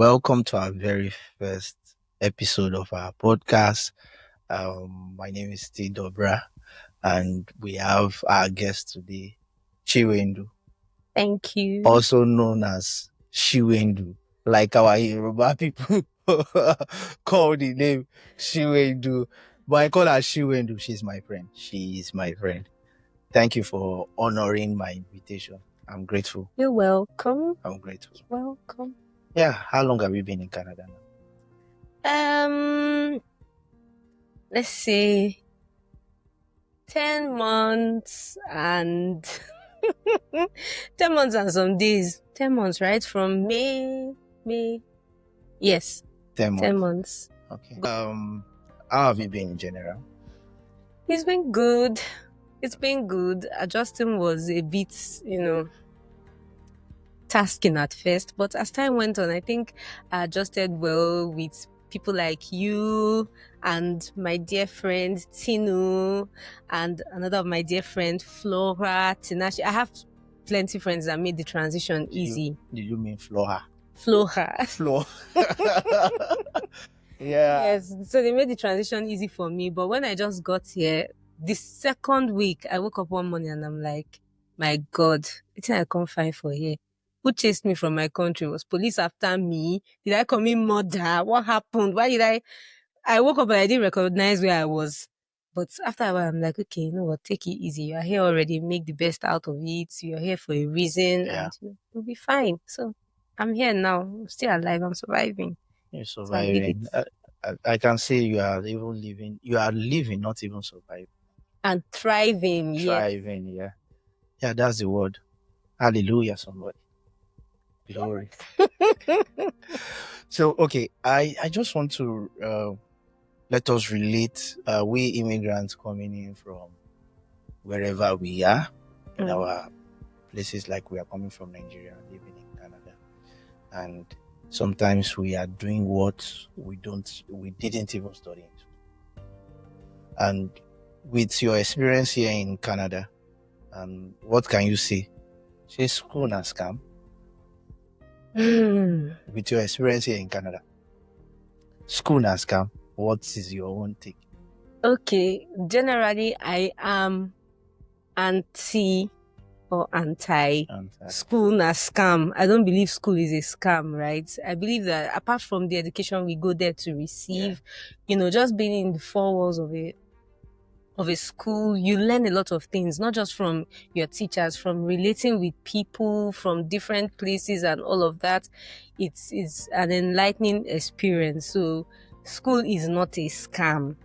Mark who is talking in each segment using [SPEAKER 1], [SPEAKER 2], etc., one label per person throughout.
[SPEAKER 1] Welcome to our very first episode of our podcast. My name is Gist Doubra, and we have our guest today, Chiwendu,
[SPEAKER 2] Thank you.
[SPEAKER 1] also known as Shiwendu, like our Yoruba people call the name Shiwendu. But I call her Shiwendu. She's my friend. She is my friend. Thank you for honoring my invitation. I'm grateful.
[SPEAKER 2] You're welcome.
[SPEAKER 1] I'm grateful.
[SPEAKER 2] Welcome.
[SPEAKER 1] Yeah, how long have you been in Canada now?
[SPEAKER 2] Let's say 10 months and 10 months and some days. 10 months, right? From May. Yes,
[SPEAKER 1] 10 months.
[SPEAKER 2] 10 months.
[SPEAKER 1] Okay. How have you been in general?
[SPEAKER 2] It's been good. It's been good. Adjusting was a bit, tasking at first, but as time went on, I think I adjusted well with people like you and my dear friend Tinu and another of my dear friend Flora, Tinashi. I have plenty of friends that made the transition easy.
[SPEAKER 1] Did you mean Flora?
[SPEAKER 2] Flora.
[SPEAKER 1] Flo. Yeah.
[SPEAKER 2] Yes, so they made the transition easy for me. But when I just got here, the second week, I woke up one morning and I'm like, my God, it's I can't find for here. Who chased me from my country? Was police after me? Did I commit murder? What happened? Why did I woke up and I didn't recognize where I was. But after a while, I'm like, okay, you know what? Take it easy. You're here already. Make the best out of it. You're here for a reason,
[SPEAKER 1] Yeah.
[SPEAKER 2] and you'll be fine. So I'm here now. I'm still alive. I'm surviving.
[SPEAKER 1] You're
[SPEAKER 2] So
[SPEAKER 1] surviving. I can say you are even living. You are living, not even surviving.
[SPEAKER 2] And thriving. Yeah.
[SPEAKER 1] Thriving, yeah. Yeah, that's the word. Hallelujah, somebody. Glory. So, okay, I just want to let us relate. We immigrants coming in from wherever we are, in our places, like we are coming from Nigeria, living in Canada, and sometimes we are doing what we didn't even study into. And with your experience here in Canada, what can you say? Say school na scam. With your experience here in Canada, school na scam. What is your own take?
[SPEAKER 2] Okay, generally I am anti school na scam. I don't believe school is a scam, right? I believe that apart from the education we go there to receive, just being in the four walls of a school, you learn a lot of things, not just from your teachers, from relating with people from different places and all of that. It's an enlightening experience. So school is not a scam,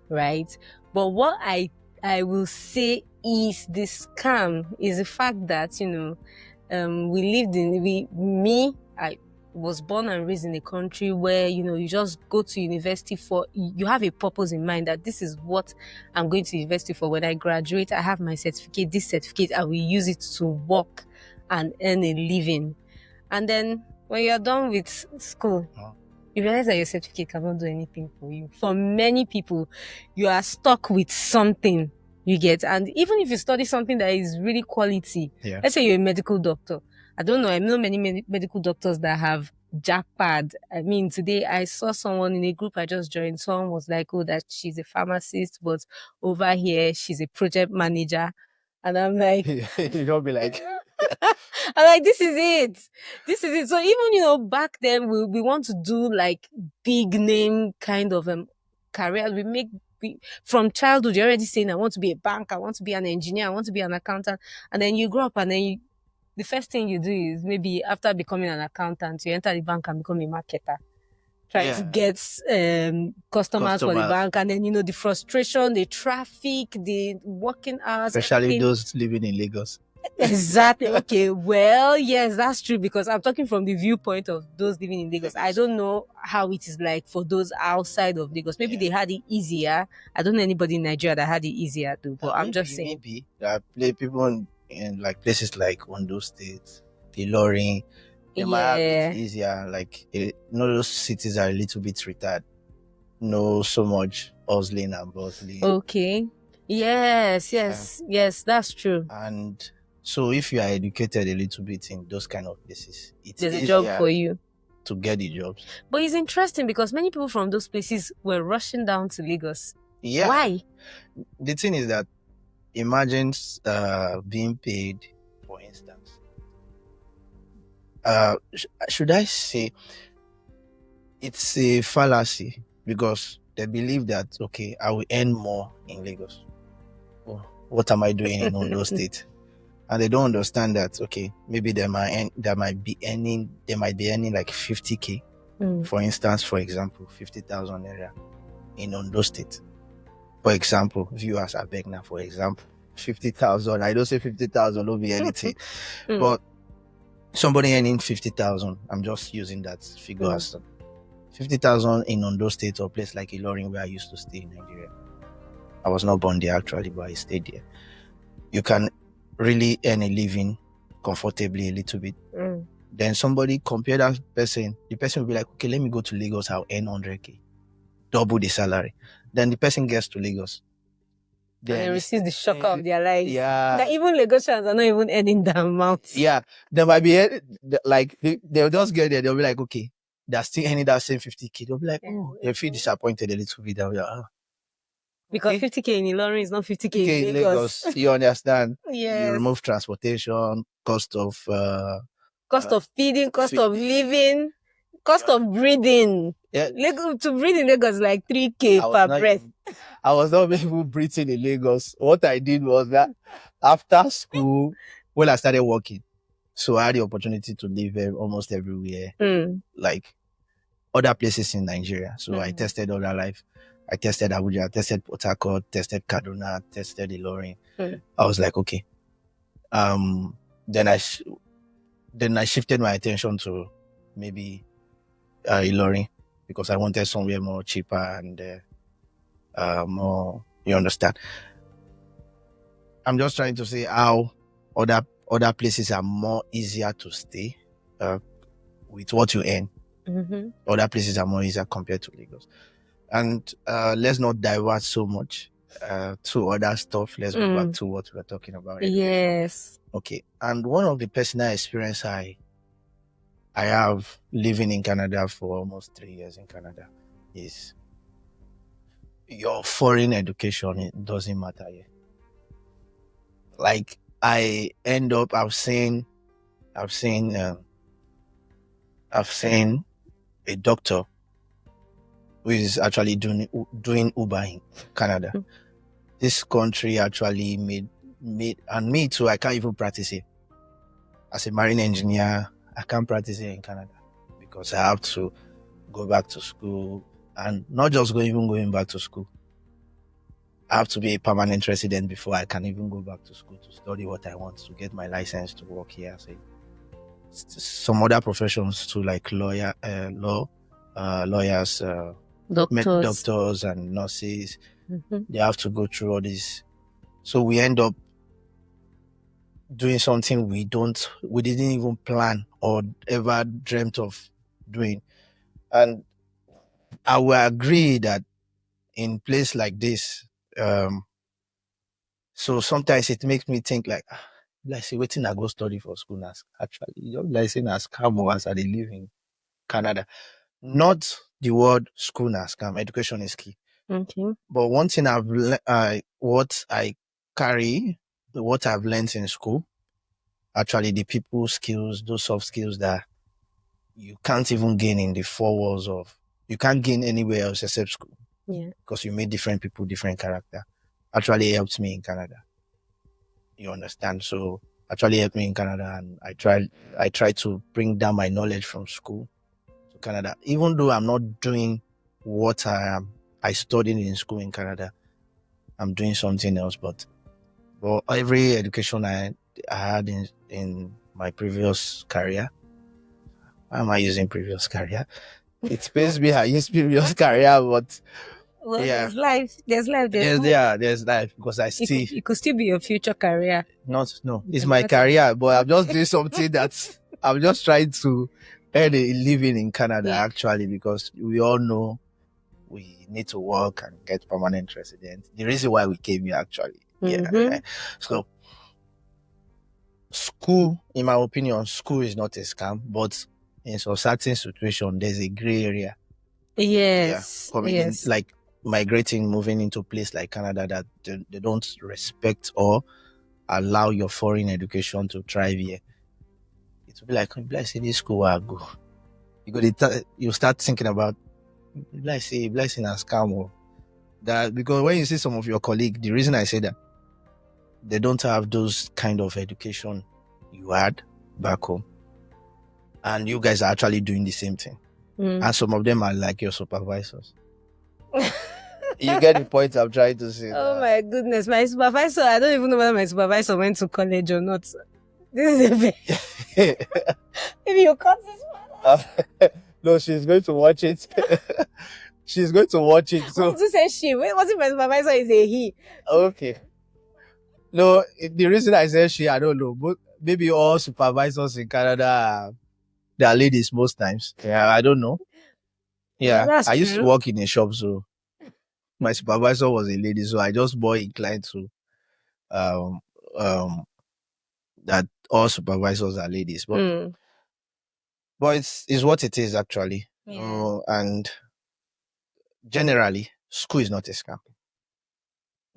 [SPEAKER 2] right? But what I will say is the scam is the fact that I was born and raised in a country where you just go to university for, you have a purpose in mind that this is what I'm going to university for. When I graduate, I have my certificate. This certificate, I will use it to work and earn a living. And then when you're done with school, you realize that your certificate cannot do anything for you. For many people, you are stuck with something you get. And even if you study something that is really quality, let's say you're a medical doctor. I don't know. I know many medical doctors that have jackpot. I mean, today I saw someone in a group I just joined. Someone was like, oh, that she's a pharmacist, but over here, she's a project manager. And I'm like,
[SPEAKER 1] You'll be like,
[SPEAKER 2] I'm like, this is it. So even, back then we want to do like big name kind of careers. From childhood, you're already saying, I want to be a banker, I want to be an engineer, I want to be an accountant. And then you grow up and then the first thing you do is maybe after becoming an accountant, you enter the bank and become a marketer. Try to get customers for the bank, and then the frustration, the traffic, the working hours,
[SPEAKER 1] especially those living in Lagos.
[SPEAKER 2] Exactly. Okay. Well, yes, that's true, because I'm talking from the viewpoint of those living in Lagos. I don't know how it is like for those outside of Lagos. Maybe they had it easier. I don't know anybody in Nigeria that had it easier too, but I'm just saying.
[SPEAKER 1] Maybe there are people in like places like Ondo State, Ilorin, they might have it easier. Like those cities are a little bit retarded. No, so much hustling and bustling.
[SPEAKER 2] Okay. Yes, that's true.
[SPEAKER 1] And so if you are educated a little bit in those kind of places,
[SPEAKER 2] there's a job for you
[SPEAKER 1] to get the jobs.
[SPEAKER 2] But it's interesting because many people from those places were rushing down to Lagos.
[SPEAKER 1] Yeah.
[SPEAKER 2] Why?
[SPEAKER 1] The thing is that imagine being paid, for instance. Should I say it's a fallacy because they believe that, okay, I will earn more in Lagos. Oh, what am I doing in Ondo State? And they don't understand that, okay, maybe they might be earning like 50K, for instance, for example, 50,000 area in Ondo State. For example, viewers are begging now, for example, 50,000. I don't say 50,000 will be anything, but somebody earning 50,000, I'm just using that figure as 50,000 in Ondo State or place like Ilorin where I used to stay in Nigeria. I was not born there actually, but I stayed there. You can really earn a living comfortably a little bit. Then somebody compare that person, the person will be like, okay, let me go to Lagos, I'll earn 100K, double the salary. Then the person gets to Lagos.
[SPEAKER 2] Then they receive the shock of their lives.
[SPEAKER 1] Yeah.
[SPEAKER 2] That even Lagosians are not even earning the amount.
[SPEAKER 1] Yeah. They might be like, they'll just get there, they'll be like, okay, they're still earning that same 50K. They'll be like, oh, they feel disappointed a little bit. They'll be like, oh.
[SPEAKER 2] Because 50K in Ilorin is not 50K in Lagos.
[SPEAKER 1] You understand?
[SPEAKER 2] Yes.
[SPEAKER 1] You remove transportation, cost of
[SPEAKER 2] feeding, cost of living, cost of breathing.
[SPEAKER 1] Yeah.
[SPEAKER 2] To breathe in Lagos is like 3K per breath.
[SPEAKER 1] I was not able breathing in Lagos. What I did was that after school, when I started working, so I had the opportunity to live almost everywhere, like other places in Nigeria. So I tested other life. I tested Abuja, I tested Port Harcourt, tested Kaduna, tested Ilorin. I was like, okay. Then I shifted my attention to maybe Ilorin because I wanted somewhere more cheaper and more. You understand? I'm just trying to say how other places are more easier to stay with what you earn. Other places are more easier compared to Lagos. And let's not divert so much to other stuff. Let's go back to what we're talking about.
[SPEAKER 2] Yes.
[SPEAKER 1] Okay. And one of the personal experience I have living in Canada for almost 3 years in Canada is your foreign education. It doesn't matter here. Like I end up, I've seen a doctor who is actually doing Uber in Canada. This country actually made, and me too, I can't even practice it. As a marine engineer, I can't practice it in Canada because I have to go back to school, and not just going back to school. I have to be a permanent resident before I can even go back to school to study what I want to get my license to work here. So, some other professions too, like lawyers, doctors and nurses. They have to go through all this. So we end up doing something we didn't even plan or ever dreamt of doing. And I will agree that in place like this, so sometimes it makes me think like say waiting I go study for school now. Actually, you know, like saying as scam as I live in Canada. Not the word school na scam. Education is key.
[SPEAKER 2] Okay.
[SPEAKER 1] But one thing what I've learned in school, actually the people skills, those soft skills that you can't even gain in the four walls of, you can't gain anywhere else except school.
[SPEAKER 2] Yeah.
[SPEAKER 1] Because you meet different people, different character. Actually helped me in Canada. You understand? So actually helped me in Canada, and I tried to bring down my knowledge from school to Canada. Even though I'm not doing what I studied in school in Canada, I'm doing something else. But every education I had in my previous career, why am I using previous career? It pays me I use previous career, but
[SPEAKER 2] well, yeah, there's life.
[SPEAKER 1] There's life because
[SPEAKER 2] it could still be your future career.
[SPEAKER 1] It's my career, but I'm just doing something that I'm just trying to earn a living in Canada, actually, because we all know we need to work and get permanent residence. The reason why we came here, actually. Yeah. So school, in my opinion, school is not a scam, but in some certain situation, there's a gray area.
[SPEAKER 2] Yes.
[SPEAKER 1] Coming in,
[SPEAKER 2] Yes.
[SPEAKER 1] like migrating, moving into a place like Canada that they don't respect or allow your foreign education to thrive here. It will be like say this school where I go. You start thinking about say blessing and scam or that, because when you see some of your colleagues, the reason I say that, they don't have those kind of education you had back home, and you guys are actually doing the same thing. And some of them are like your supervisors. You get the point I'm trying to say.
[SPEAKER 2] Oh my goodness, my supervisor, I don't even know whether my supervisor went to college or not. This is a bit. Maybe you cut this one.
[SPEAKER 1] No, she's going to watch it. She's going to watch it. So
[SPEAKER 2] who says she? Was it my supervisor? Is a he?
[SPEAKER 1] Okay. No, the reason I say she, I don't know, but maybe all supervisors in Canada, they are ladies most times. Yeah, I don't know. Yeah, I used to work in a shop, so my supervisor was a lady, so I just more inclined to that all supervisors are ladies, but it's what it is actually. And generally, school is not a scam.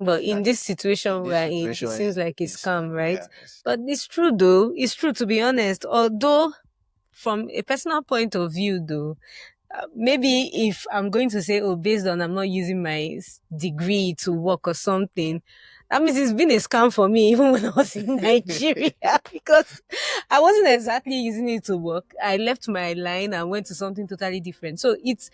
[SPEAKER 2] But in this situation we're in, it seems like a scam, right? But it's true though. It's true, to be honest. Although, from a personal point of view though, maybe if I'm going to say, based on I'm not using my degree to work or something, that means it's been a scam for me even when I was in Nigeria, because I wasn't exactly using it to work. I left my line and went to something totally different. So it's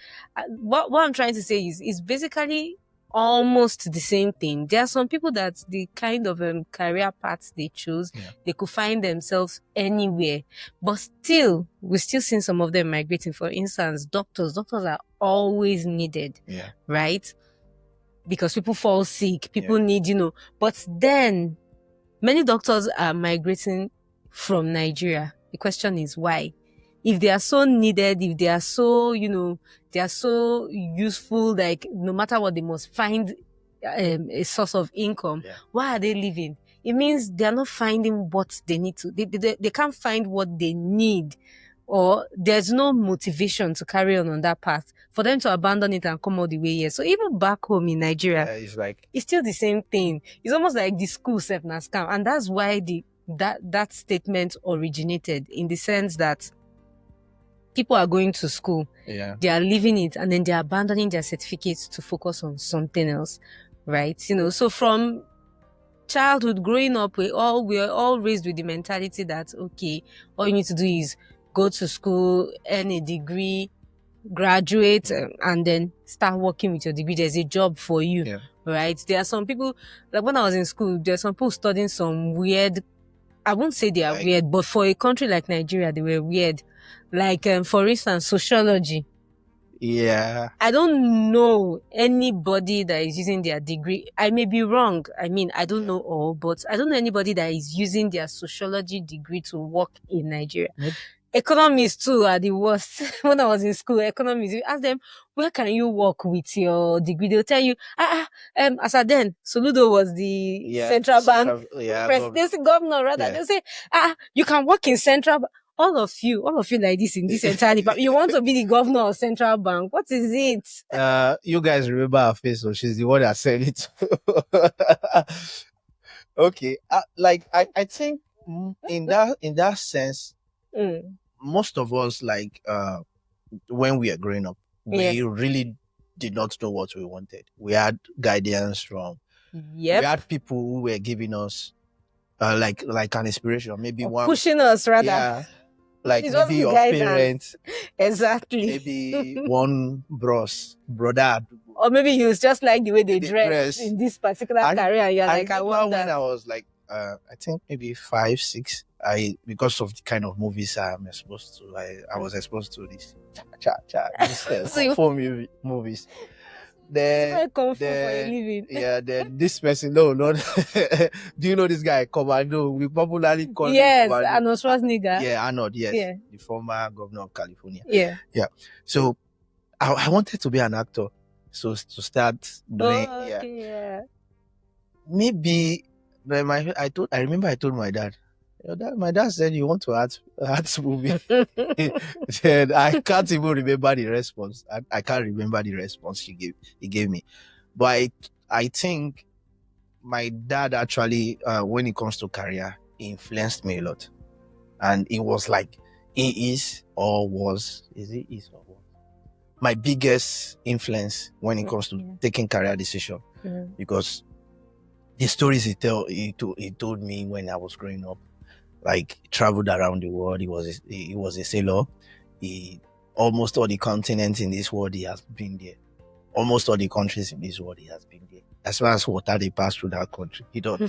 [SPEAKER 2] what I'm trying to say is it's basically almost the same thing. There are some people that the kind of career paths they choose, they could find themselves anywhere, but still, we're still seeing some of them migrating. For instance, doctors are always needed, right? Because people fall sick, people need, but then many doctors are migrating from Nigeria. The question is why? If they are so needed, if they are so, they are so useful, like no matter what, they must find a source of income. Why are they leaving? It means they are not finding what they need to. They can't find what they need, or there's no motivation to carry on that path for them to abandon it and come all the way here. So even back home in Nigeria, it's still the same thing. It's almost like the school self na scam, and that's why that statement originated, in the sense that people are going to school, they are leaving it, and then they're abandoning their certificates to focus on something else, right? So from childhood, growing up, we're all raised with the mentality that, okay, all you need to do is go to school, earn a degree, graduate, and then start working with your degree. There's a job for you, right? There are some people, like when I was in school, there are some people studying some weird, I won't say they are weird, but for a country like Nigeria, they were weird. Like, for instance, sociology. I don't know anybody that is using their degree. I may be wrong. I mean, I don't know all, but I don't know anybody that is using their sociology degree to work in Nigeria. Economists too are the worst. When I was in school, economists, you ask them, where can you work with your degree? They'll tell you, as at then, Soludo was the central bank presidency governor, rather. They'll say, you can work in central bank. All of you like this in this entire department, you want to be the governor of central bank. What is it?
[SPEAKER 1] You guys remember her face, so she's the one that said it. Okay. I think in that sense, most of us, like, when we are growing up, we really did not know what we wanted. We had guidance from, we had people who were giving us, like an inspiration, maybe one
[SPEAKER 2] pushing us, rather.
[SPEAKER 1] Like maybe your parents,
[SPEAKER 2] exactly.
[SPEAKER 1] Maybe one brother,
[SPEAKER 2] or maybe he was just like the way they dress in this particular career. And you're like, I want that.
[SPEAKER 1] When I was like, I think maybe 5, 6, because of the kind of movies I'm exposed to, I was exposed to this movies. Then this person, no, do you know this guy Commando? We popularly call him
[SPEAKER 2] Arnold Schwarzenegger.
[SPEAKER 1] Arnold, the former governor of California. So I wanted to be an actor, so to start doing maybe I remember I told my dad, My dad said, you want to act movie? Said, I can't even remember the response. I can't remember the response he gave me. But I think my dad actually, when it comes to career, he influenced me a lot. And it was like, he is or was, is he is or was, my biggest influence when it comes to taking career decision. Because the stories he told me when I was growing up, like he traveled around the world. He was a sailor. He almost all the continents in this world he has been there. Almost all the countries in this world he has been there. As far as water they pass through that country, he don't.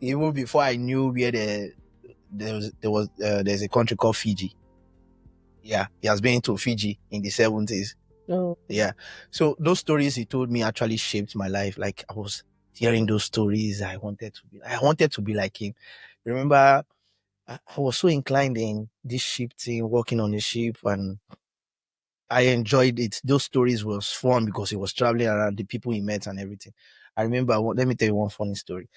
[SPEAKER 1] Even before I knew where there's a country called Fiji. Yeah, he has been to Fiji in the 70s.
[SPEAKER 2] Oh.
[SPEAKER 1] Yeah. So those stories he told me actually shaped my life. Like I was hearing those stories. I wanted to be like him. Remember, I was so inclined in this ship thing, working on the ship, and I enjoyed it. Those stories was fun because he was traveling around, the people he met and everything. I remember, let me tell you one funny story.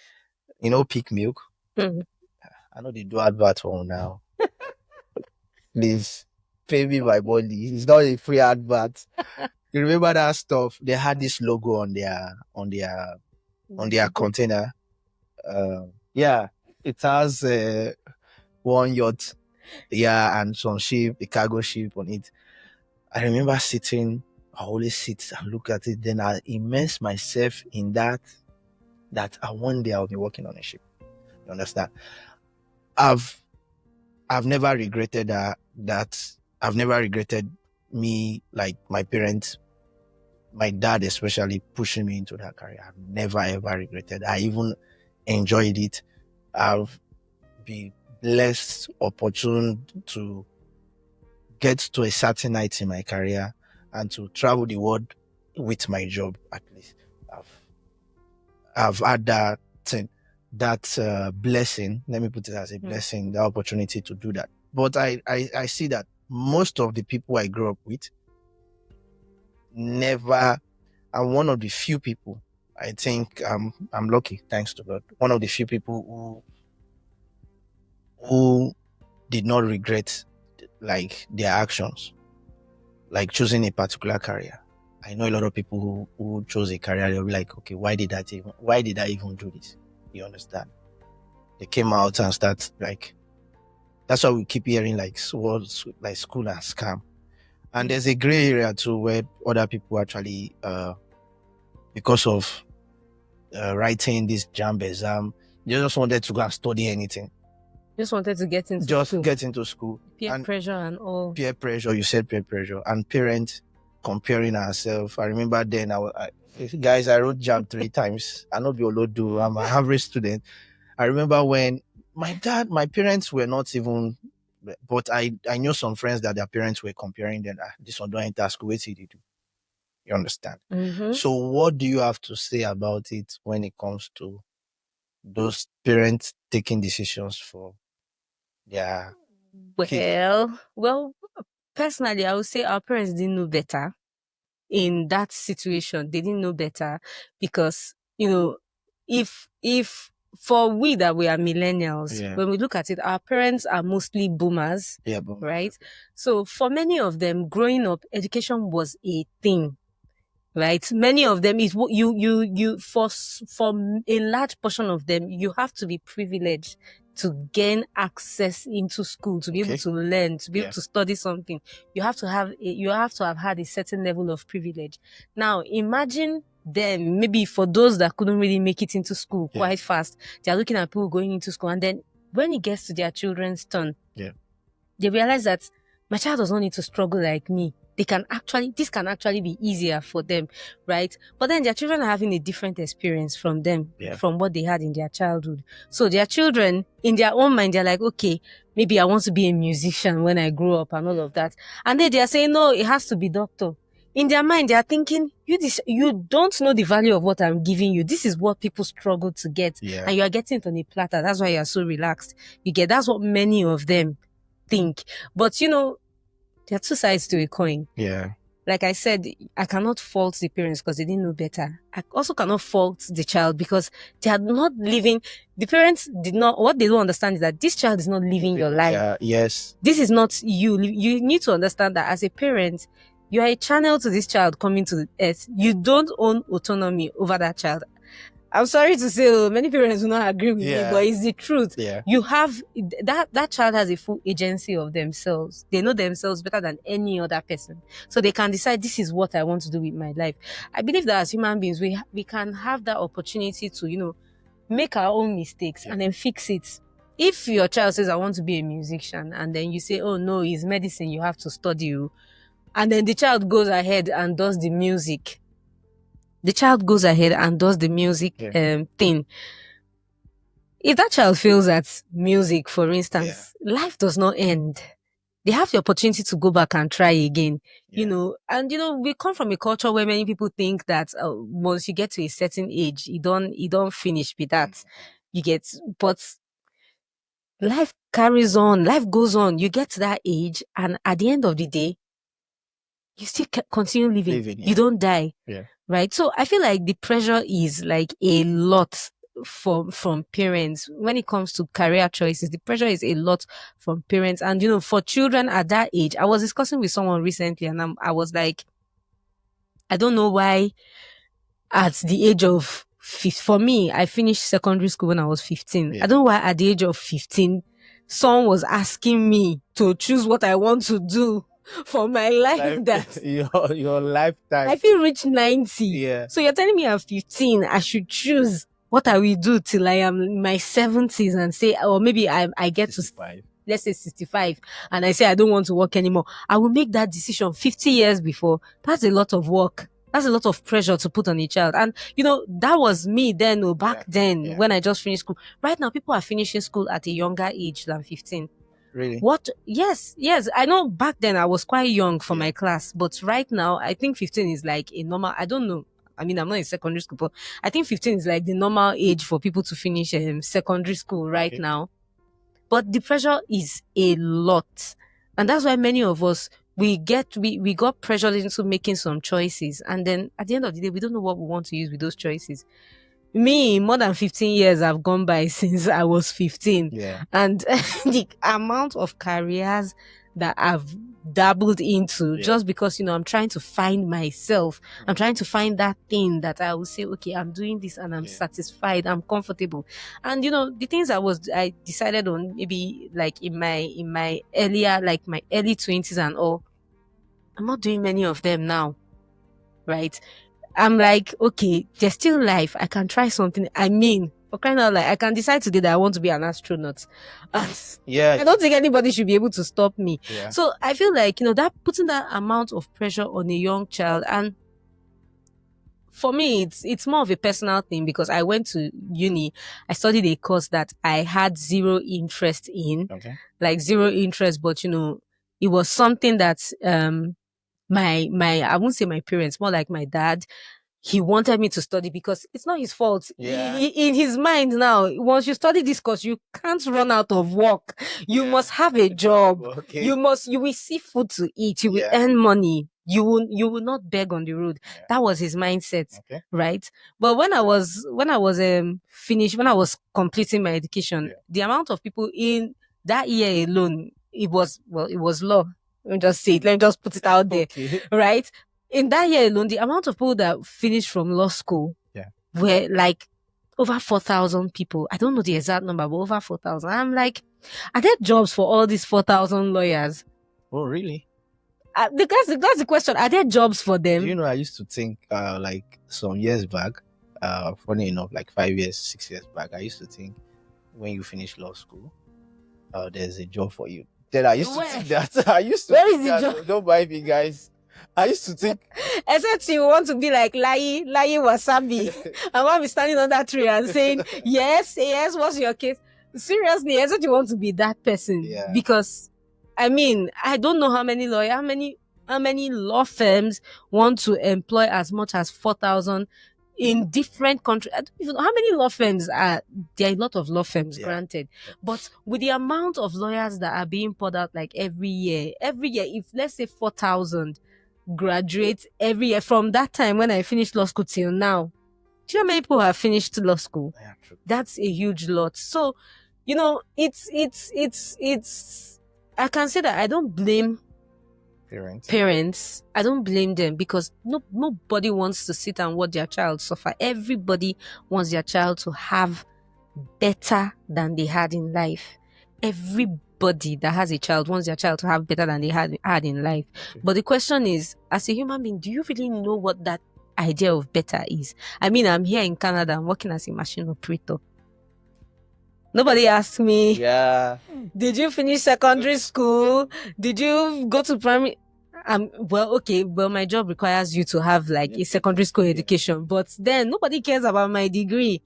[SPEAKER 1] You know, Peak Milk? I know they do advert for now. Please pay me my money. It's not a free advert. You remember that stuff? They had this logo on their container. Yeah, it has one yacht, yeah, and some ship, a cargo ship on it. I remember sitting. I always sit and look at it. Then I immerse myself in that one day I'll be working on a ship. You understand? I've never regretted that. I've never regretted me, like my parents, my dad especially, pushing me into that career. I've never ever regretted. I even enjoyed it. I've been blessed, opportune to get to a certain height in my career and to travel the world with my job. At least I've had that thing, that blessing. Let me put it as a blessing, the opportunity to do that. But I see that most of the people I grew up with never. I'm one of the few people. I think I'm lucky, thanks to God. One of the few people who did not regret like their actions, like choosing a particular career. I know a lot of people who chose a career, they'll be like, okay, why did I even do this? You understand? They came out and start like, that's why we keep hearing like words like school and scam. And there's a gray area too where other people actually, because of writing this JAMB exam, they just wanted to go and study anything.
[SPEAKER 2] Just wanted to get into school. Peer pressure and all.
[SPEAKER 1] Peer pressure, you said peer pressure. And parents comparing ourselves. I remember then, guys, I wrote JAMB 3 times. I know do. I'm an average student. I remember when my parents were not even, but I knew some friends that their parents were comparing them. This one don't enter school, what did he do? You understand?
[SPEAKER 2] Mm-hmm.
[SPEAKER 1] So what do you have to say about it when it comes to those parents taking decisions for their kids?
[SPEAKER 2] Well, personally, I would say our parents didn't know better in that situation. They didn't know better because, if for we that we are millennials, when we look at it, our parents are mostly boomers, right? So for many of them, growing up, education was a thing. Right, many of them is for a large portion of them, you have to be privileged to gain access into school, to be able to learn, to be able to study something. You have to have had a certain level of privilege. Now, imagine them, maybe for those that couldn't really make it into school quite fast, they are looking at people going into school, and then when it gets to their children's turn, they realize that my child does not need to struggle like me. This can actually be easier for them, right? But then their children are having a different experience from them, from what they had in their childhood. So their children, in their own mind, they're like, okay, maybe I want to be a musician when I grow up and all of that. And then they're saying, no, it has to be doctor. In their mind, they are thinking, you don't know the value of what I'm giving you. This is what people struggle to get. And you are getting it on a platter. That's why you're so relaxed. That's what many of them think. But there are two sides to a coin. like I said, I cannot fault the parents because they didn't know better. I also cannot fault the child because they are not living. The parents did not. What they don't understand is that this child is not living your life.
[SPEAKER 1] Yes.
[SPEAKER 2] This is not you. You need to understand that as a parent, you are a channel to this child coming to the earth. You don't own autonomy over that child. I'm sorry to say, many parents do not agree with me, but it's the truth.
[SPEAKER 1] Yeah.
[SPEAKER 2] You have that child has a full agency of themselves. They know themselves better than any other person, so they can decide this is what I want to do with my life. I believe that as human beings, we can have that opportunity to make our own mistakes and then fix it. If your child says I want to be a musician, and then you say, oh no, it's medicine, you have to study, and then the child goes ahead and does the music. The child goes ahead and does the music thing. If that child fails at music, for instance, life does not end. They have the opportunity to go back and try again, and we come from a culture where many people think that once you get to a certain age, you don't finish with that. You get, but life carries on, life goes on. You get to that age, and at the end of the day, you still continue living. You don't die. Right. So I feel like the pressure is like a lot from parents when it comes to career choices. The pressure is a lot from parents. And, for children at that age, I was discussing with someone recently, and I was like, I don't know why at the age of, for me, I finished secondary school when I was 15. I don't know why at the age of 15, someone was asking me to choose what I want to do for my life. That
[SPEAKER 1] your lifetime.
[SPEAKER 2] I feel reach 90. So you're telling me at 15 I should choose what I will do till I am in my 70s and say, or maybe I get 65. To, let's say 65, and I say I don't want to work anymore. I will make that decision 50 years before. That's a lot of work. That's a lot of pressure to put on a child. And, that was me then, back then, when I just finished school. Right now, people are finishing school at a younger age than 15.
[SPEAKER 1] Really?
[SPEAKER 2] What? Yes. I know back then I was quite young for my class, but right now I think 15 is like a normal. I don't know. I mean, I'm not in secondary school, but I think 15 is like the normal age for people to finish secondary school right now. But the pressure is a lot, and that's why many of us we got pressured into making some choices, and then at the end of the day, we don't know what we want to use with those choices. Me, more than 15 years have gone by since I was 15. And the amount of careers that I've dabbled into just because, I'm trying to find myself. I'm trying to find that thing that I will say, okay, I'm doing this and I'm satisfied, I'm comfortable. And, the things I decided on maybe like in my earlier, like my early 20s and all, I'm not doing many of them now. Right? I'm like, okay, there's still life. I can try something. I mean, for crying out loud, I can decide today that I want to be an astronaut. I don't think anybody should be able to stop me. So I feel like, that putting that amount of pressure on a young child, and for me, it's more of a personal thing because I went to uni. I studied a course that I had zero interest in, like zero interest, but it was something that I won't say my parents, more like my dad, he wanted me to study because it's not his fault. In his mind now, once you study this course, you can't run out of work. You must have a job. You will see food to eat. You will earn money. You will not beg on the road. That was his mindset, right? But when I was finished, when I was completing my education, the amount of people in that year alone, it was law. Let me just say it. Let me just put it out there, right? In that year alone, the amount of people that finished from law school were like over 4,000 people. I don't know the exact number, but over 4,000. I'm like, are there jobs for all these 4,000 lawyers?
[SPEAKER 1] Oh, really?
[SPEAKER 2] That's the question. Are there jobs for them?
[SPEAKER 1] I used to think like some years back, funny enough, like 5 years, 6 years back, I used to think when you finish law school, there's a job for you. Then I used to think that.
[SPEAKER 2] Where is the job?
[SPEAKER 1] Don't mind me, guys. I used to think.
[SPEAKER 2] Except you want to be like Lai Wasabi. I want to be standing on that tree and saying, yes, what's your case? Seriously, except you want to be that person. Because, I mean, I don't know how many law firms want to employ as much as 4,000 in different countries. I don't even know how many law firms are there. Are a lot of law firms, granted, but with the amount of lawyers that are being poured out like every year, if let's say 4,000, graduate every year from that time when I finished law school till now. Do you know how many people have finished law school?
[SPEAKER 1] Yeah, true.
[SPEAKER 2] That's a huge lot. So, it's I can say that I don't blame parents. I don't blame them, because nobody wants to sit and watch their child suffer. Everybody wants their child to have better than they had in life. Everybody that has a child wants their child to have better than they had in life.
[SPEAKER 1] Okay.
[SPEAKER 2] But the question is, as a human being, do you really know what that idea of better is? I mean, I'm here in Canada, I'm working as a machine operator. Nobody asked me,
[SPEAKER 1] Yeah.
[SPEAKER 2] did you finish secondary school? Did you go to primary? Well, my job requires you to have like a secondary school education, but then nobody cares about my degree.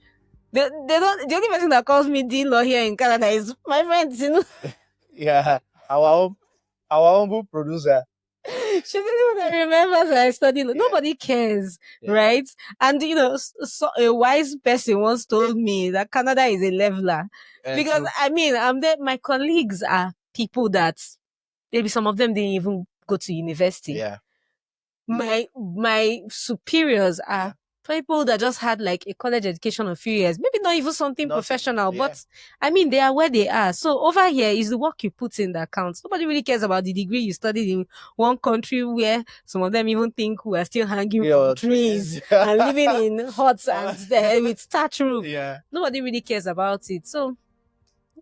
[SPEAKER 2] They don't. The only person that calls me Dean Law here in Canada is my friends,
[SPEAKER 1] Yeah, our humble producer.
[SPEAKER 2] She didn't even remember that I studied law. Nobody cares, right? And so a wise person once told me that Canada is a leveler, because
[SPEAKER 1] true.
[SPEAKER 2] I mean, my colleagues are people that maybe some of them didn't even go to university.
[SPEAKER 1] Yeah.
[SPEAKER 2] My superiors are people that just had like a college education a few years, maybe not even something professional, but I mean, they are where they are. So over here is the work you put in that counts. Nobody really cares about the degree you studied in one country where some of them even think we are still hanging from trees and living in huts and with thatch roof.
[SPEAKER 1] Yeah.
[SPEAKER 2] Nobody really cares about it. So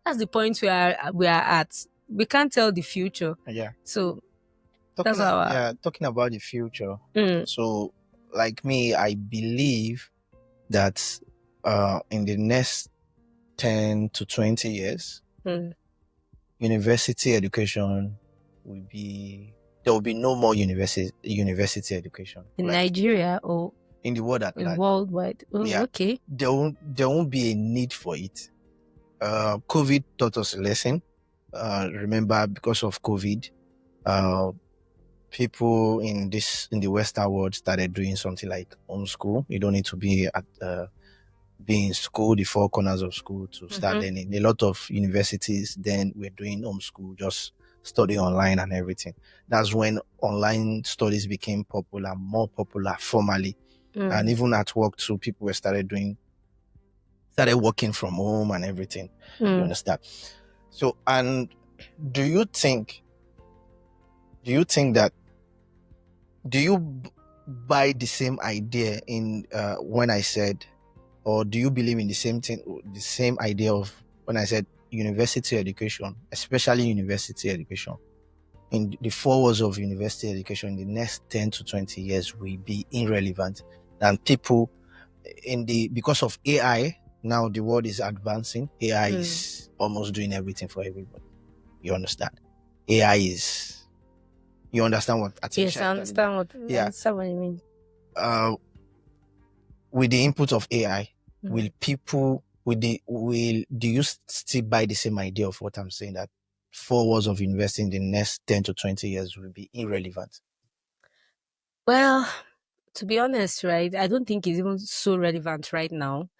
[SPEAKER 2] that's the point we are at. We can't tell the future.
[SPEAKER 1] Yeah.
[SPEAKER 2] So
[SPEAKER 1] talking about the future. So, like me, I believe that in the next 10 to 20 years, university education there will be no more university education
[SPEAKER 2] in Nigeria or
[SPEAKER 1] in the world at large.
[SPEAKER 2] Worldwide. Okay.
[SPEAKER 1] There won't be a need for it. COVID taught us a lesson. Remember, because of COVID, people in the Western world started doing something like homeschool. You don't need to be in school, the four corners of school, to start learning. A lot of universities then were doing homeschool, just study online and everything. That's when online studies became more popular formally. And even at work too, people started working from home and everything. You understand? So, and do you buy the same idea in when I said, or do you believe in the same thing, the same idea of when I said university education, especially university education, in the 4 walls of university education in the next 10 to 20 years will be irrelevant, and people because of AI, now the world is advancing. AI is almost doing everything for everybody. You understand? AI is... You understand what attention?
[SPEAKER 2] Yes, I understand what you mean.
[SPEAKER 1] With the input of AI, do you still buy the same idea of what I'm saying, that 4 walls of investing in the next 10 to 20 years will be irrelevant?
[SPEAKER 2] Well, to be honest, right, I don't think it's even so relevant right now,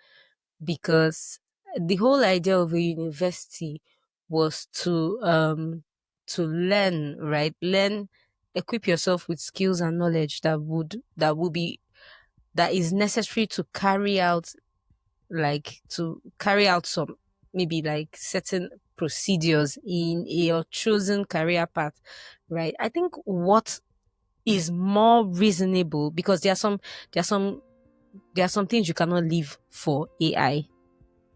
[SPEAKER 2] because the whole idea of a university was to learn, right? Equip yourself with skills and knowledge that is necessary to carry out some, maybe like certain procedures in your chosen career path, right? I think what is more reasonable, because there are some things you cannot leave for AI.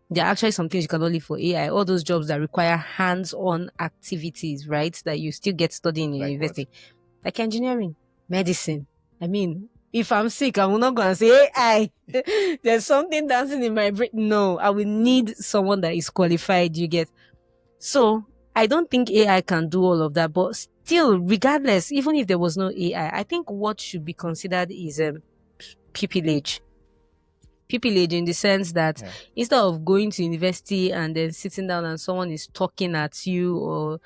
[SPEAKER 2] There are actually some things you cannot leave for AI. All those jobs that require hands-on activities, right? That you still get studying in university. Like engineering, medicine. I mean, if I'm sick, I will not go and say, AI, there's something dancing in my brain. No, I will need someone that is qualified, you get. So I don't think AI can do all of that. But still, regardless, even if there was no AI, I think what should be considered is pupillage. Pupillage, in the sense that instead of going to university and then sitting down and someone is talking at you or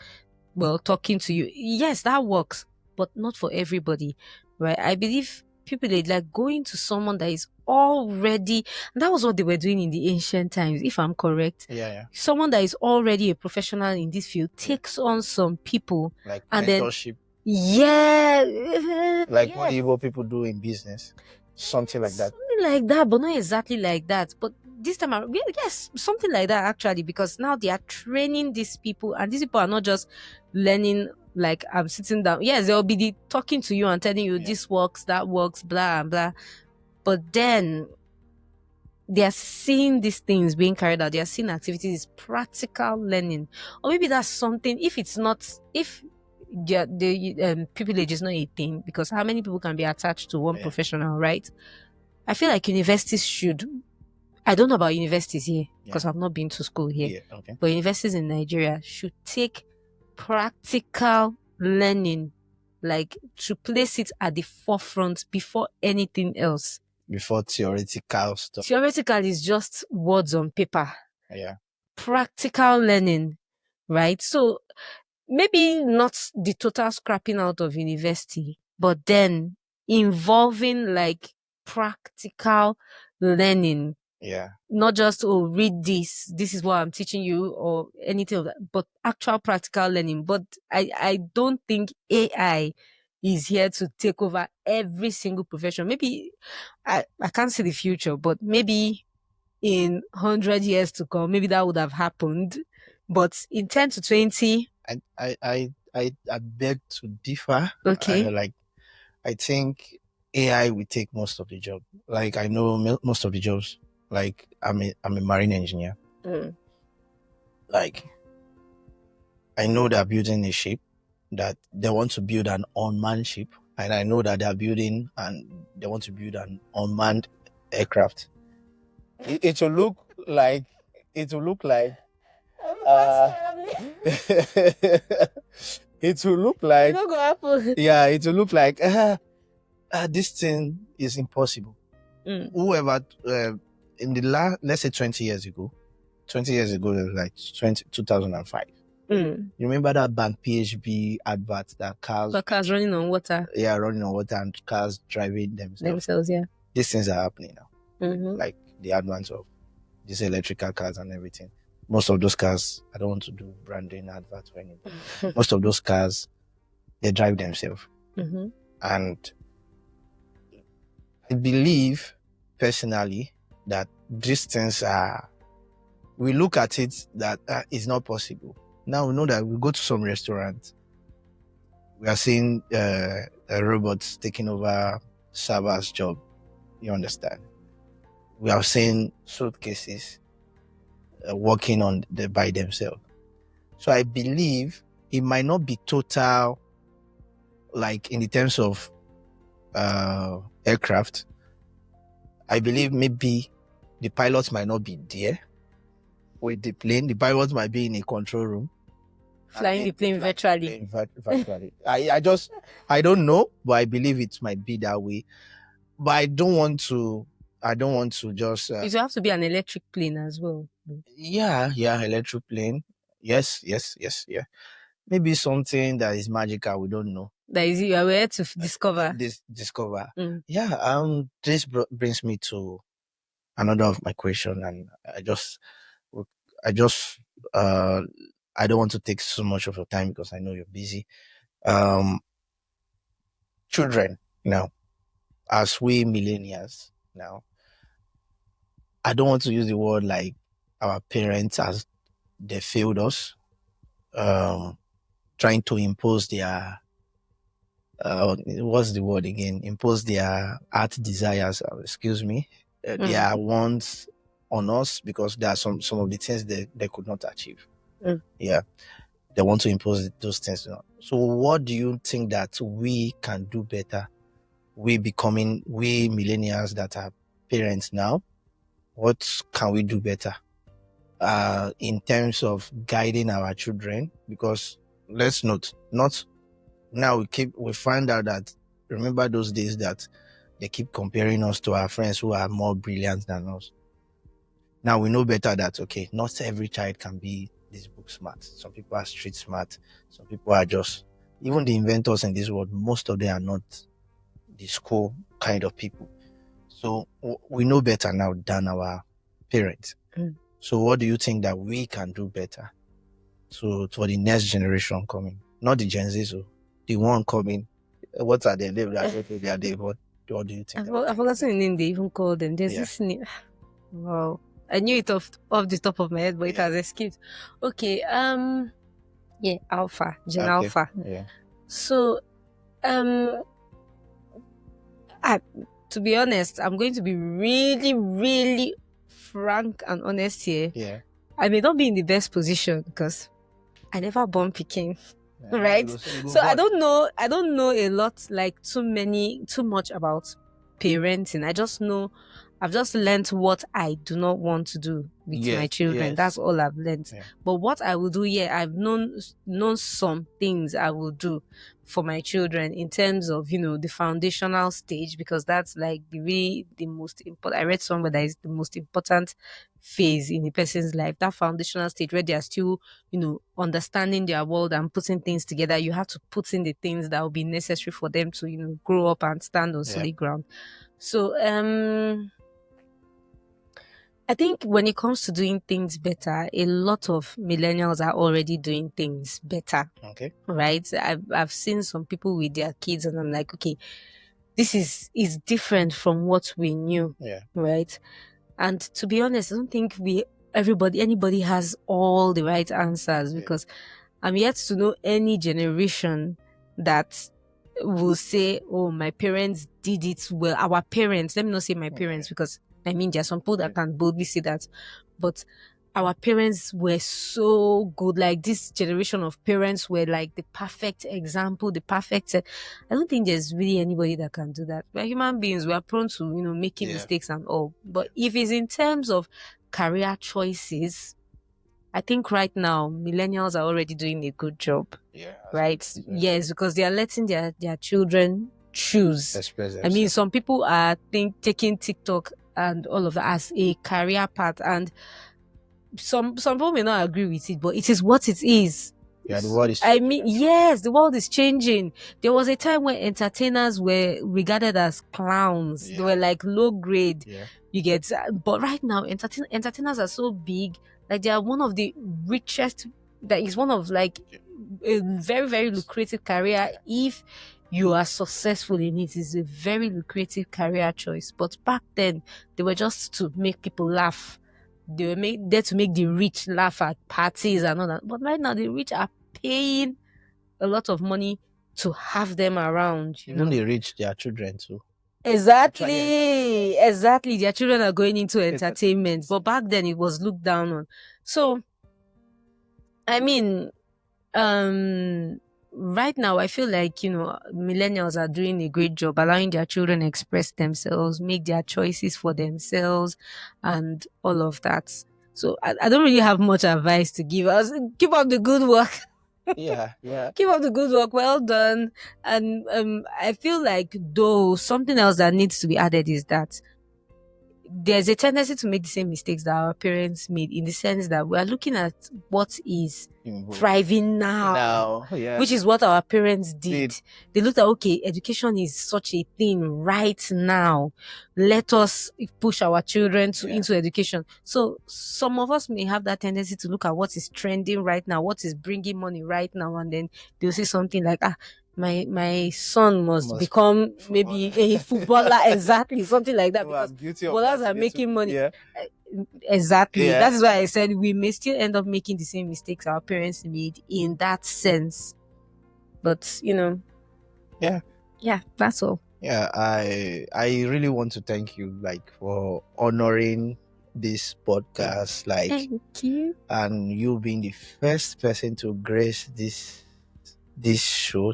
[SPEAKER 2] talking to you, yes, that works, but not for everybody, right? I believe pupillage, like going to someone that is already, and that was what they were doing in the ancient times, if I'm correct. Someone that is already a professional in this field takes on some people,
[SPEAKER 1] like
[SPEAKER 2] and
[SPEAKER 1] mentorship.
[SPEAKER 2] Yeah.
[SPEAKER 1] Like what
[SPEAKER 2] Yeah.
[SPEAKER 1] Igbo people do in business, something like that.
[SPEAKER 2] Something like that, but not exactly like that. But this time around, yes, something like that actually, because now they are training these people, and these people are not just learning like I'm sitting down. Yes, they'll be talking to you and telling you
[SPEAKER 1] Yeah.
[SPEAKER 2] this works, that works, blah and blah. But then they are seeing these things being carried out. They are seeing activities, practical learning, or maybe that's something. If it's not, if the privilege is not a thing, because how many people can be attached to one
[SPEAKER 1] Yeah.
[SPEAKER 2] professional, right? I feel like universities should. I don't know about universities here because
[SPEAKER 1] Yeah.
[SPEAKER 2] I've not been to school here,
[SPEAKER 1] Yeah. Okay.
[SPEAKER 2] but universities in Nigeria should take practical learning, like to place it at the forefront before anything else.
[SPEAKER 1] Before theoretical stuff.
[SPEAKER 2] Theoretical is just words on paper.
[SPEAKER 1] Yeah.
[SPEAKER 2] Practical learning, right? So maybe not the total scrapping out of university, but then involving like practical learning.
[SPEAKER 1] Yeah.
[SPEAKER 2] Not just, oh, read this is what I'm teaching you, or anything of that, but actual practical learning. But I don't think AI is here to take over every single profession. Maybe I can't see the future, but maybe in 100 years to come, maybe that would have happened. But in 10 to 20,
[SPEAKER 1] I beg to differ.
[SPEAKER 2] okay.
[SPEAKER 1] I think AI will take most of the job. Like I know most of the jobs. Like I'm a marine engineer.
[SPEAKER 2] Mm.
[SPEAKER 1] Like I know they're building a ship that they want to build an unmanned ship, and I know that they're building and they want to build an unmanned aircraft. It will look like uh, it will look like
[SPEAKER 2] Not gonna happen.
[SPEAKER 1] yeah, it will look like this thing is impossible. Whoever in the last, let's say 20 years ago, it was like 2005. You remember that bank PHB advert that cars
[SPEAKER 2] running on water
[SPEAKER 1] running on water and cars driving themselves?
[SPEAKER 2] yeah.
[SPEAKER 1] These things are happening now.
[SPEAKER 2] Mm-hmm.
[SPEAKER 1] Like the advance of these electrical cars and everything. Most of those cars, I don't want to do branding adverts or anything. Most of those cars, they drive themselves.
[SPEAKER 2] Mm-hmm.
[SPEAKER 1] And I believe personally that these things are, we look at it that it's not possible. Now we know that we go to some restaurants, we are seeing robots taking over servers' job. You understand? We are seeing suitcases working on by themselves. So I believe it might not be total, like in the terms of aircraft. I believe maybe the pilots might not be there with the plane. The pilots might be in a control room.
[SPEAKER 2] Flying the plane virtually.
[SPEAKER 1] Virtually. I don't know, but I believe it might be that way. But I don't want to just
[SPEAKER 2] It will have to be an electric plane as well.
[SPEAKER 1] yeah, electric plane. Yes, yeah. Maybe something that is magical, we don't know.
[SPEAKER 2] That is, you are here to discover.
[SPEAKER 1] Discover. Yeah, this brings me to another of my question, and I don't want to take so much of your time because I know you're busy. Children now, as we millennials now, I don't want to use the word like our parents as they failed us, trying to impose their what's the word again? Impose their art desires. Excuse me, their wants on us because there are some of the things they could not achieve. Yeah, they want to impose those things. So, what do you think that we can do better? We millennials that are parents now. What can we do better in terms of guiding our children? Because let's not now we find out that, remember those days that they keep comparing us to our friends who are more brilliant than us. Now we know better that, okay, not every child can be this book smart. Some people are street smart. Some people are just, even the inventors in this world, most of them are not the school kind of people. So we know better now than our parents. So what do you think that we can do better? So for the next generation coming, not the Gen Z, so the one coming. What are their names? I don't know their name. What do you think?
[SPEAKER 2] I forgot the name they even called them. There's
[SPEAKER 1] Yeah.
[SPEAKER 2] this name. Wow. I knew it off the top of my head, but it has escaped. Okay, yeah, Alpha, Gen Alpha.
[SPEAKER 1] Yeah.
[SPEAKER 2] So, to be honest, I'm going to be really, really frank and honest here.
[SPEAKER 1] Yeah.
[SPEAKER 2] I may not be in the best position because I never born Peking.
[SPEAKER 1] Yeah,
[SPEAKER 2] right? So
[SPEAKER 1] on.
[SPEAKER 2] I don't know a lot, like too much about parenting. I've just learned what I do not want to do with my children.
[SPEAKER 1] Yes.
[SPEAKER 2] That's all I've learned.
[SPEAKER 1] Yeah.
[SPEAKER 2] But what I will do, I've known some things I will do for my children in terms of, the foundational stage, because that's like the most important. I read somewhere that is the most important phase in a person's life, that foundational stage where they are still, understanding their world and putting things together. You have to put in the things that will be necessary for them to, grow up and stand on solid ground. So, I think when it comes to doing things better, a lot of millennials are already doing things better.
[SPEAKER 1] Okay.
[SPEAKER 2] Right? I've seen some people with their kids and I'm like, okay, this is different from what we knew.
[SPEAKER 1] Yeah.
[SPEAKER 2] Right? And to be honest, I don't think anybody has all the right answers, because I'm yet to know any generation that will say, oh, my parents did it well. Our parents, let me not say my parents, because I mean, there are some people that can boldly say that, but our parents were so good. Like, this generation of parents were like the perfect example, I don't think there's really anybody that can do that. We're human beings. We are prone to, making mistakes and all. But if it's in terms of career choices, I think right now millennials are already doing a good job. Yeah. Right? Yes, because they are letting their children choose. I mean, some people are taking TikTok and all of that as a career path, and some people may not agree with it, but it is what it is.
[SPEAKER 1] Yeah, the world is
[SPEAKER 2] yes, the world is changing. There was a time when entertainers were regarded as clowns. They were like low grade. You get, but right now entertainers are so big. Like, they are one of the richest. That is one of like a very, very lucrative career. If you are successful in it, it's a very lucrative career choice. But back then, they were just to make people laugh. They were there to make the rich laugh at parties and all that. But right now, the rich are paying a lot of money to have them around.
[SPEAKER 1] Even the rich, their children too.
[SPEAKER 2] Exactly. Their children are going into entertainment. But back then, it was looked down on. So, I mean, right now I feel like, millennials are doing a great job allowing their children express themselves, make their choices for themselves and all of that. So I don't really have much advice to give us. Keep up the good work.
[SPEAKER 1] Yeah.
[SPEAKER 2] Keep up the good work. Well done. And I feel like, though, something else that needs to be added is that there's a tendency to make the same mistakes that our parents made, in the sense that we are looking at what is thriving now, which is what our parents did. They looked at, okay, education is such a thing right now. Let us push our children into education. So some of us may have that tendency to look at what is trending right now, what is bringing money right now, and then they'll say something like, my son must become maybe a footballer. Exactly, something like that, because footballers are making money. Exactly. That is why I said we may still end up making the same mistakes our parents made in that sense. But that's all.
[SPEAKER 1] I really want to thank you, like, for honoring this podcast, like,
[SPEAKER 2] thank you,
[SPEAKER 1] and you being the first person to grace this show.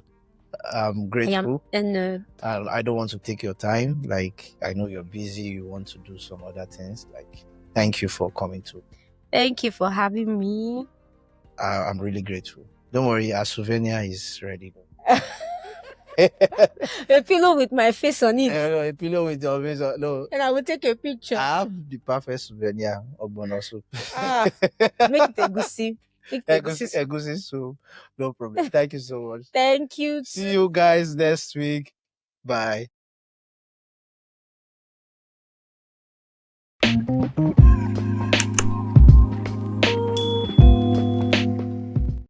[SPEAKER 1] I'm grateful.
[SPEAKER 2] And
[SPEAKER 1] I don't want to take your time. Like, I know you're busy, you want to do some other things. Like, thank you for coming to.
[SPEAKER 2] Thank you for having me.
[SPEAKER 1] I'm really grateful. Don't worry, our souvenir is ready.
[SPEAKER 2] A pillow with my face on it.
[SPEAKER 1] No, a pillow with your face on. No.
[SPEAKER 2] And I will take a picture.
[SPEAKER 1] I have the perfect souvenir of Bonosu.
[SPEAKER 2] Make it egusi.
[SPEAKER 1] Egusi soup. No problem. Thank you so much.
[SPEAKER 2] Thank you.
[SPEAKER 1] See you guys next week. Bye.